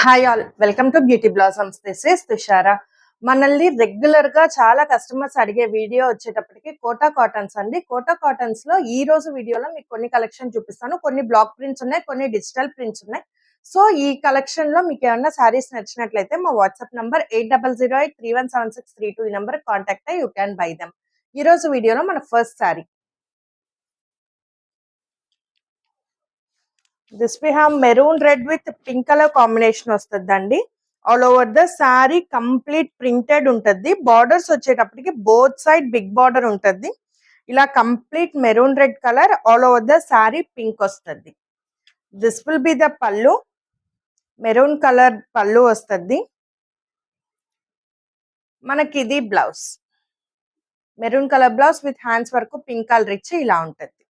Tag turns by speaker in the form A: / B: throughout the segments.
A: Hi all, welcome to beauty blossoms. This is Tushara. మనల్ని regular గా చాలా కస్టమర్స్ అడిగే వీడియో వచ్చేటప్పటికి కోటా కాటన్స్ అండి. కోటా కాటన్స్ లో ఈ రోజు వీడియోలో మీకు కొన్ని కలెక్షన్ చూపిస్తాను. కొన్ని బ్లాక్ ప్రింట్స్ ఉన్నాయి, కొన్ని డిజిటల్ ప్రింట్స్ ఉన్నాయి. సో ఈ కలెక్షన్ లో మీకు ఏమన్నా శారీస్ నచ్చినట్లయితే మా వాట్సాప్ నంబర్ 8008317632 ఈ నంబర్ కాంటాక్ట్ అయ్యి యూ క్యాన్ బై దెమ్. ఈ రోజు వీడియోలో మన first sari, this we have maroon red with pink colour combination వస్తుందండి. All over the sari complete printed ఉంటుంది. బార్డర్స్ వచ్చేటప్పటికి బోత్ సైడ్ బిగ్ బార్డర్ ఉంటుంది. ఇలా complete maroon red colour, all over the sari pink వస్తుంది. This will be the pallu. Maroon colour pallu వస్తుంది. మనకి ఇది blouse, maroon colour blouse with hands వరకు పింక్ కలర్ ఇచ్చి ఇలా ఉంటుంది.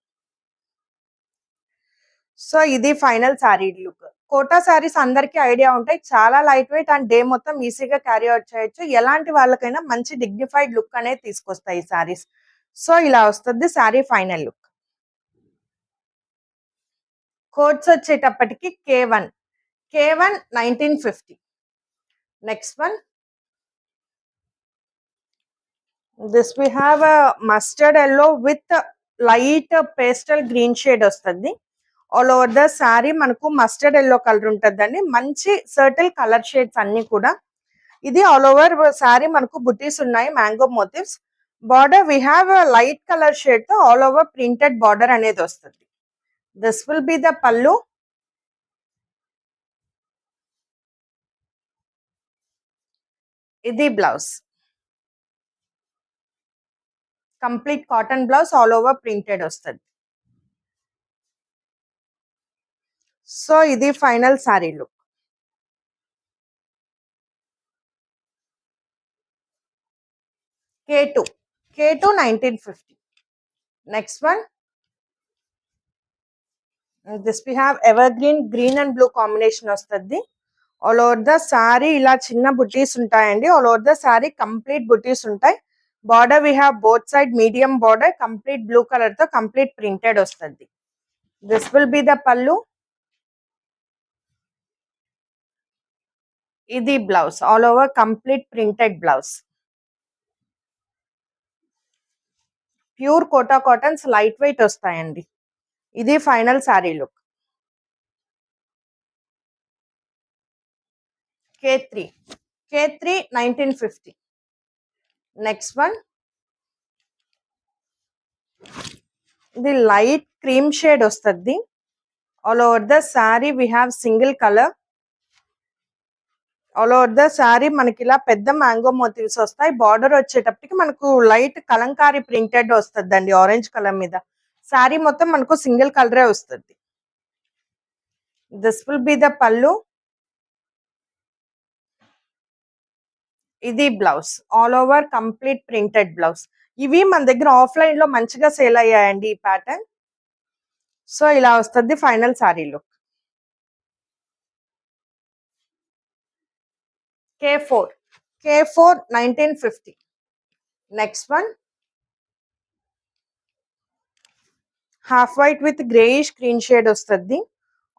A: సో ఇది ఫైనల్ శారీ లుక్. కోటా శారీస్ అందరికీ ఐడియా ఉంటాయి, చాలా లైట్ వెయిట్ అండ్ డే మొత్తం ఈజీగా క్యారీ అవుట్ చేయొచ్చు. ఎలాంటి వాళ్ళకైనా మంచి డిగ్నిఫైడ్ లుక్ అనేది తీసుకొస్తాయి ఈ శారీస్. సో ఇలా వస్తుంది శారీ ఫైనల్ లుక్. కోడ్స్ వచ్చేటప్పటికి K1 1950. Next one, this we have mustard yellow with light pastel green shade వస్తుంది. ఆల్ ఓవర్ ద శారీ మనకు మస్టర్డ్ ఎల్లో కలర్ ఉంటుందండి. మంచి సర్టిల్ కలర్ షేడ్స్ అన్ని కూడా. ఇది ఆల్ ఓవర్ శారీ మనకు బుటీస్ ఉన్నాయి, mango motifs. Border we have light colour shade తో ఆల్ ఓవర్ ప్రింటెడ్ బార్డర్ అనేది వస్తుంది. This will be the pallu. ఇది blouse, complete cotton blouse, all over printed వస్తుంది. సో ఇది final sari look. K2 1950. Next one, this we have evergreen and blue combination వస్తుంది. All over the sari ఇలా చిన్న బుటీస్ ఉంటాయండి. All over the sari complete butis ఉంటాయి. Border we have both side medium border, complete blue colour తో complete printed వస్తుంది. This will be the pallu. ఇది blouse, all over complete printed blouse. Pure Kota cottons light weight వస్తాయండి. ఇది final sari look. K3 1950. Next one, ఇది light cream shade వస్తుంది. All over the sari we have single colour. All over the sari మనకి ఇలా పెద్ద mango motifs వస్తాయి. Border వచ్చేటప్పటికి మనకు లైట్ కలంకారీ ప్రింటెడ్ వస్తుంది అండి, ఆరెంజ్ కలర్ మీద. శారీ మొత్తం మనకు సింగిల్ కలరే వస్తుంది. This will be the pallu. ఇది blouse, all over complete printed blouse. ఇవి మన దగ్గర ఆఫ్లైన్ లో మంచిగా సేల్ అయ్యాయండి ఈ ప్యాటర్న్. సో ఇలా వస్తుంది final sari look. K4 1950. Next one, half white with greyish green shade వస్తుంది.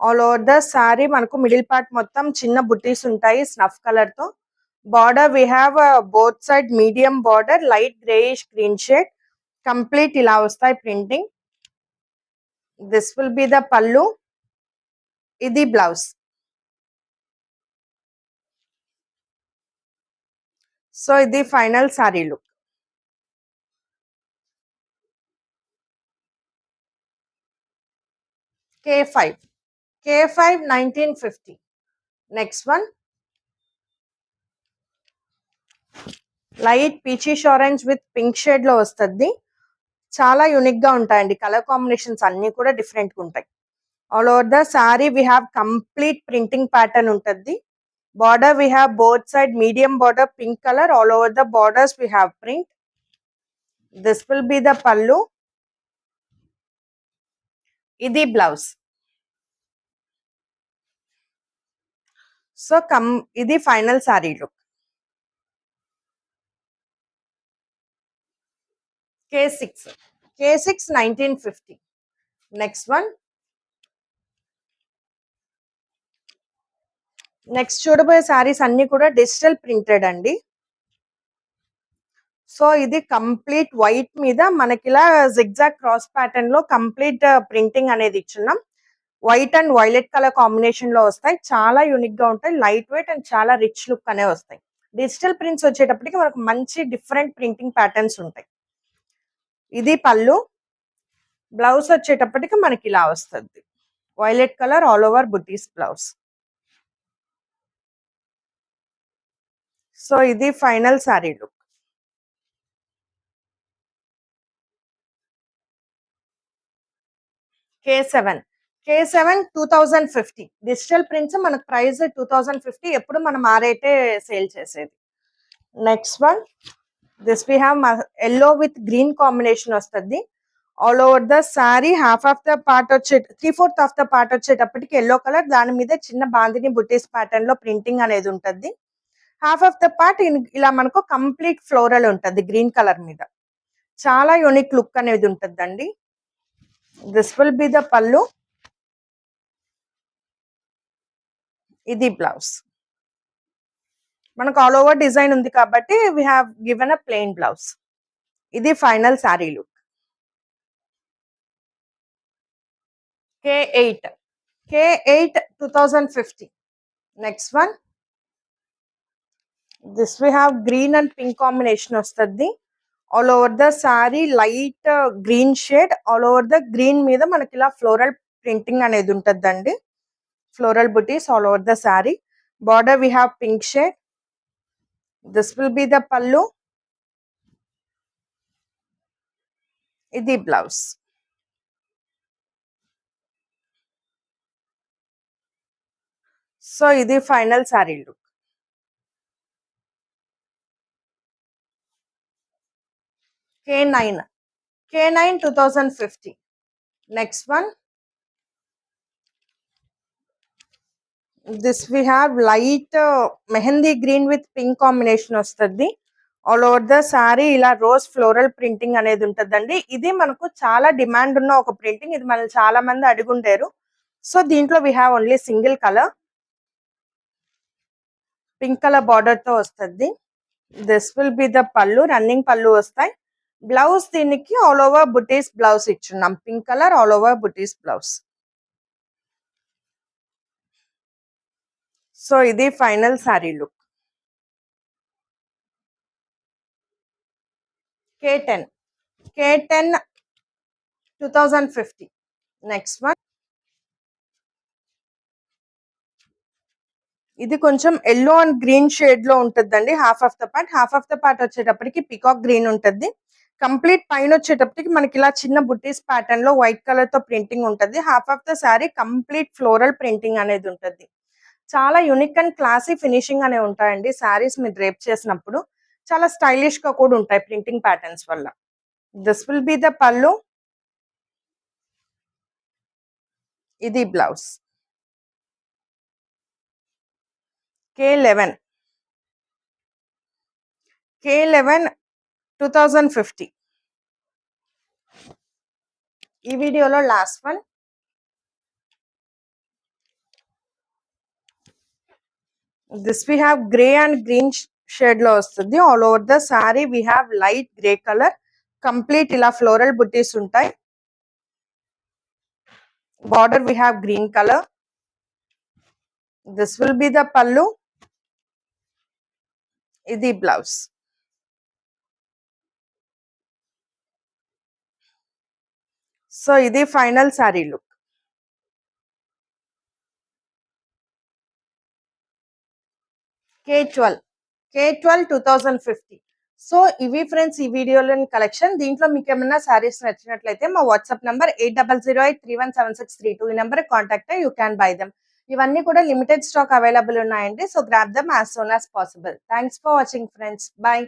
A: ఆల్ ఓవర్ ద శారీ మనకు మిడిల్ పార్ట్ మొత్తం చిన్న బుటీస్ ఉంటాయి స్నఫ్ కలర్ తో. Border we have both side medium border, light greyish green shade, complete ఇలా వస్తాయి printing. This will be the pallu. ఇది blouse. So ఇది final sari look. K5 1950. Next one, light peachish orange with pink shade లో వస్తుంది. చాలా unique గా ఉంటాయండి, colour combinations అన్ని కూడా డిఫరెంట్ గా ఉంటాయి. All over the sari we have complete printing pattern ఉంటుంది. Border we have both side medium border pink colour, all over the borders we have print. This will be the pallu. ఇది blouse. So ఇది final sari look. K6 1950. Next one, next చూడబోయే శారీస్ అన్ని కూడా digital printed అండి. So ఇది complete white మీద మనకి ఇలా జిగ్జాగ్ క్రాస్ ప్యాటర్న్ లో కంప్లీట్ ప్రింటింగ్ అనేది ఇచ్చున్నాం. White and violet colour combination లో వస్తాయి. చాలా యూనిక్ గా ఉంటాయి. లైట్ వెయిట్ అండ్ చాలా రిచ్ లుక్ అనే వస్తాయి. డిజిటల్ ప్రింట్స్ వచ్చేటప్పటికి మనకు మంచి డిఫరెంట్ ప్రింటింగ్ ప్యాటర్న్స్ ఉంటాయి. ఇది పళ్ళు. బ్లౌజ్ వచ్చేటప్పటికి మనకి ఇలా వస్తుంది. Violet colour all over butis blouse. So ఇది final sari look. K7 2050 digital prints మనకు ప్రైస్ 2050. ఎప్పుడు మనం ఆ రేటే సేల్ చేసేది. Next one this we have yellow with green combination వస్తుంది. All over the sari half of the part వచ్చే 3/4 ఆఫ్ ద పార్ట్ వచ్చేటప్పటికి ఎల్లో కలర్, దాని మీద చిన్న బాందిని బుటీస్ ప్యాటర్న్ లో ప్రింటింగ్ అనేది ఉంటుంది. హాఫ్ ఆఫ్ ద పార్ట్ ఇలా మనకు కంప్లీట్ ఫ్లోరల్ ఉంటుంది గ్రీన్ కలర్ మీద. చాలా యూనిక్ లుక్ అనేది ఉంటుందండి. This will be the pallu. ఇది బ్లౌజ్. మనకు ఆల్ ఓవర్ డిజైన్ ఉంది కాబట్టి we have given a plain blouse. ఇది final sari look. K8 2050. Next one this we have green and pink combination వస్తుంది. All over the sari light green shade. All over the green మీద మనకి ఇలా floral printing అనేది ఉంటుందండి. Floral butis all over the sari. Border we have pink shade. This will be the pallu. ఇది blouse. So ఇది final sari look. K9 2050. Next one this we have light mehndi green with pink combination వస్తుంది. All over the sari ఇలా rose floral printing అనేది ఉంటుందండి. ఇది మనకు చాలా demand ఉన్న ఒక ప్రింటింగ్. ఇది మనల్ని చాలా మంది అడుగుంటారు. సో దీంట్లో we have only single colour. Pink colour border తో వస్తుంది. This will be the pallu. Running pallu వస్తాయి. బ్లౌజ్ దీనికి ఆల్ ఓవర్ బుటీస్ బ్లౌజ్ ఇచ్చున్నాం. Pink colour all over butis blouse. So ఇది final sari look. K10 2050. Next one ఇది కొంచెం ఎల్లో అండ్ గ్రీన్ షేడ్ లో ఉంటుందండి. హాఫ్ ఆఫ్ ద పార్ట్ వచ్చేటప్పటికి పికాక్ గ్రీన్ ఉంటుంది. కంప్లీట్ పైన వచ్చేటప్పటికి మనకి ఇలా చిన్న బుటీస్ ప్యాటర్న్ లో వైట్ కలర్ తో ప్రింటింగ్ ఉంటుంది. Half of the sari complete floral printing అనేది ఉంటుంది. చాలా యూనిక్ అండ్ క్లాసీ ఫినిషింగ్ అనేవి ఉంటాయండి శారీస్ మీరు డ్రేప్ చేసినప్పుడు. చాలా స్టైలిష్ గా కూడా ఉంటాయి ప్రింటింగ్ ప్యాటర్న్స్ వల్ల. This will be the pallu. ఇది బ్లౌజ్. K11 2050. ఈ వీడియోలో last one this we have grey and green shade లో వస్తుంది. All over the sorry we have light grey colour. Complete ఇలా ఫ్లోరల్ బుటీస్ ఉంటాయి. Border we have green colour. This will be the pallu. ఇది blouse. So ఇది final sari look. K12 2050. So ఇవి friends ఈ వీడియోలోని collection. దీంట్లో మీకు ఏమైనా శారీస్ నచ్చినట్లయితే మా వాట్సాప్ నంబర్ 8008317632 ఈ number contact you can buy them. ఇవన్నీ కూడా లిమిటెడ్ స్టాక్ అవైలబుల్ ఉన్నాయండి. So grab them as soon as possible. Thanks for watching friends. By.